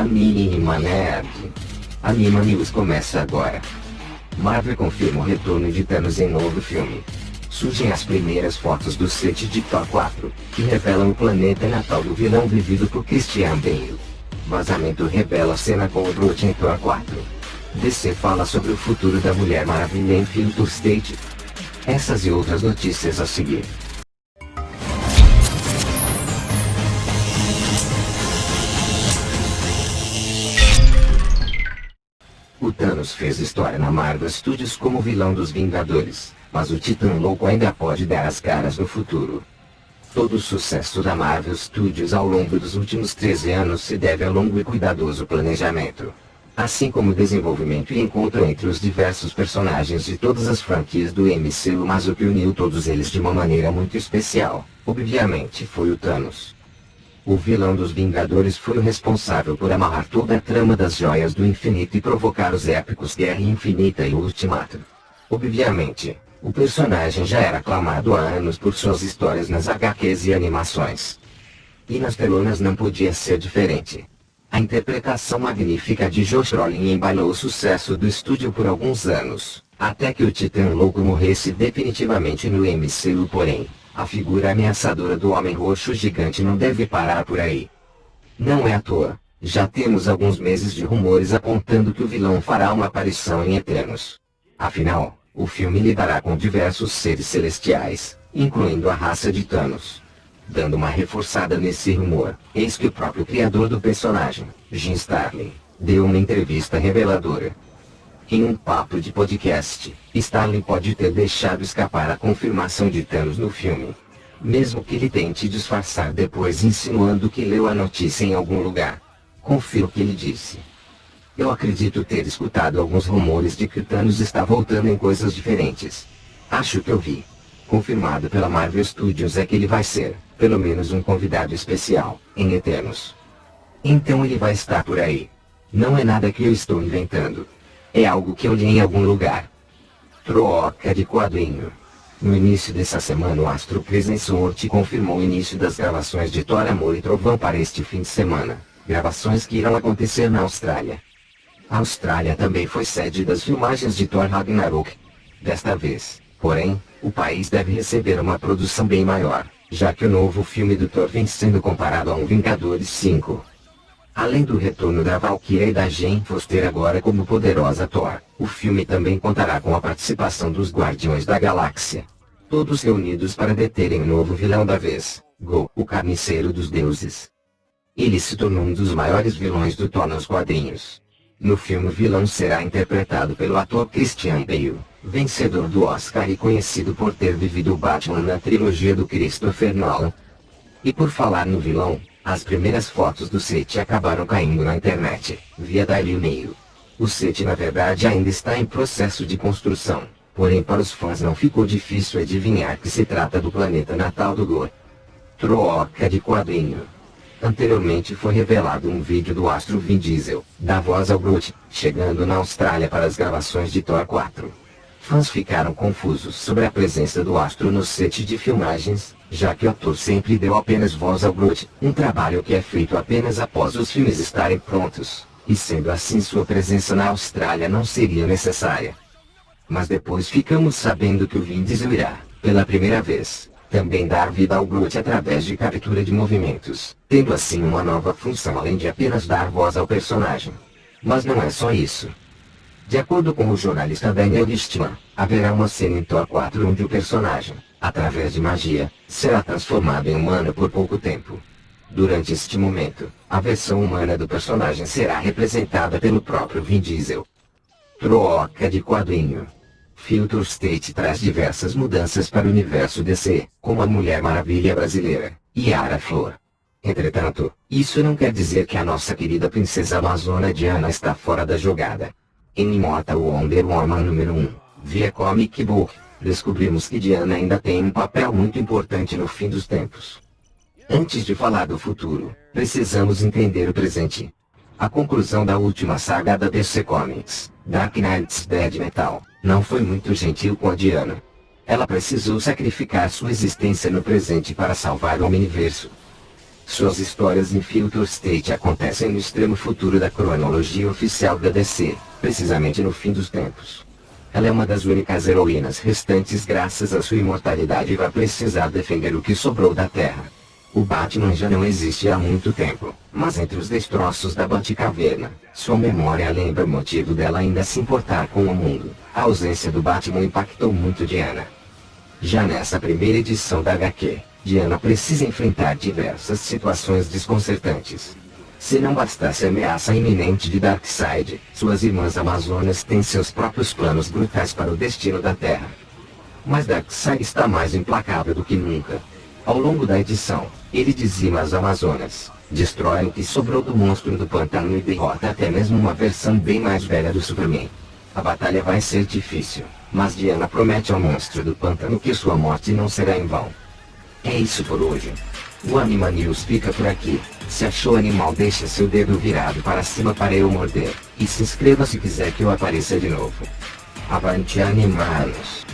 Anima Nerd. Anima News começa agora. Marvel confirma o retorno de Thanos em novo filme. Surgem as primeiras fotos do set de Thor 4, que revelam o planeta natal do vilão vivido por Christian Bale. Vazamento revela a cena com o Groot em Thor 4. DC fala sobre o futuro da Mulher Maravilha em Future State. Essas e outras notícias a seguir. O Thanos fez história na Marvel Studios como vilão dos Vingadores, mas o Titã Louco ainda pode dar as caras no futuro. Todo o sucesso da Marvel Studios ao longo dos últimos 13 anos se deve ao longo e cuidadoso planejamento, assim como o desenvolvimento e encontro entre os diversos personagens de todas as franquias do MCU, mas o que uniu todos eles de uma maneira muito especial, obviamente, foi o Thanos. O vilão dos Vingadores foi o responsável por amarrar toda a trama das Joias do Infinito e provocar os épicos Guerra Infinita e o Ultimato. Obviamente, o personagem já era aclamado há anos por suas histórias nas HQs e animações. E nas telonas não podia ser diferente. A interpretação magnífica de Josh Brolin embalou o sucesso do estúdio por alguns anos, até que o Titã Louco morresse definitivamente no MCU. Porém, a figura ameaçadora do Homem Roxo Gigante não deve parar por aí. Não é à toa, já temos alguns meses de rumores apontando que o vilão fará uma aparição em Eternos. Afinal, o filme lidará com diversos seres celestiais, incluindo a raça de Thanos. Dando uma reforçada nesse rumor, eis que o próprio criador do personagem, Jim Starlin, deu uma entrevista reveladora. Em um papo de podcast, Starlin pode ter deixado escapar a confirmação de Thanos no filme, mesmo que ele tente disfarçar depois insinuando que leu a notícia em algum lugar. Confira o que ele disse. Eu acredito ter escutado alguns rumores de que Thanos está voltando em coisas diferentes. Acho que eu vi. Confirmado pela Marvel Studios é que ele vai ser, pelo menos um convidado especial, em Eternos. Então ele vai estar por aí. Não é nada que eu estou inventando. É algo que eu li em algum lugar. Troca de quadrinho. No início dessa semana o Astro Crescent confirmou o início das gravações de Thor Amor e Trovão para este fim de semana. Gravações que irão acontecer na Austrália. A Austrália também foi sede das filmagens de Thor Ragnarok. Desta vez, porém, o país deve receber uma produção bem maior, já que o novo filme do Thor vem sendo comparado a um Vingadores 5. Além do retorno da Valkyria e da Jane Foster agora como poderosa Thor, o filme também contará com a participação dos Guardiões da Galáxia. Todos reunidos para deterem o novo vilão da vez, Go, o Carniceiro dos Deuses. Ele se tornou um dos maiores vilões do Thor nos quadrinhos. No filme o vilão será interpretado pelo ator Christian Bale, vencedor do Oscar e conhecido por ter vivido o Batman na trilogia do Christopher Nolan. E por falar no vilão, as primeiras fotos do set acabaram caindo na internet, via Daily Mail. O set na verdade ainda está em processo de construção, porém para os fãs não ficou difícil adivinhar que se trata do planeta natal do Gore. Troca de quadrinho. Anteriormente foi revelado um vídeo do astro Vin Diesel, da voz ao Groot, chegando na Austrália para as gravações de Thor 4. Fãs ficaram confusos sobre a presença do astro no set de filmagens, já que o ator sempre deu apenas voz ao Groot, um trabalho que é feito apenas após os filmes estarem prontos, e sendo assim sua presença na Austrália não seria necessária. Mas depois ficamos sabendo que o Vin Diesel irá, pela primeira vez, também dar vida ao Groot através de captura de movimentos, tendo assim uma nova função além de apenas dar voz ao personagem. Mas não é só isso. De acordo com o jornalista Daniel Gistman, haverá uma cena em Thor 4 onde o personagem, através de magia, será transformado em humano por pouco tempo. Durante este momento, a versão humana do personagem será representada pelo próprio Vin Diesel. Troca de quadrinho. Future State traz diversas mudanças para o universo DC, como a Mulher Maravilha brasileira, Yara Flor. Entretanto, isso não quer dizer que a nossa querida princesa amazona Diana está fora da jogada. Em Immortal Wonder Woman número 1, via Comic Book, descobrimos que Diana ainda tem um papel muito importante no fim dos tempos. Antes de falar do futuro, precisamos entender o presente. A conclusão da última saga da DC Comics, Dark Knight's Dead Metal, não foi muito gentil com a Diana. Ela precisou sacrificar sua existência no presente para salvar o universo. Suas histórias em Future State acontecem no extremo futuro da cronologia oficial da DC, precisamente no fim dos tempos. Ela é uma das únicas heroínas restantes graças à sua imortalidade e vai precisar defender o que sobrou da Terra. O Batman já não existe há muito tempo, mas entre os destroços da Batcaverna, sua memória lembra o motivo dela ainda se importar com o mundo. A ausência do Batman impactou muito Diana. Já nessa primeira edição da HQ, Diana precisa enfrentar diversas situações desconcertantes. Se não bastasse a ameaça iminente de Darkseid, suas irmãs Amazonas têm seus próprios planos brutais para o destino da Terra. Mas Darkseid está mais implacável do que nunca. Ao longo da edição, ele dizima as Amazonas, destrói o que sobrou do monstro do pântano e derrota até mesmo uma versão bem mais velha do Superman. A batalha vai ser difícil, mas Diana promete ao monstro do pântano que sua morte não será em vão. É isso por hoje. O Anima News fica por aqui. Se achou animal, deixa seu dedo virado para cima para eu morder, e se inscreva se quiser que eu apareça de novo. Avante Animanos!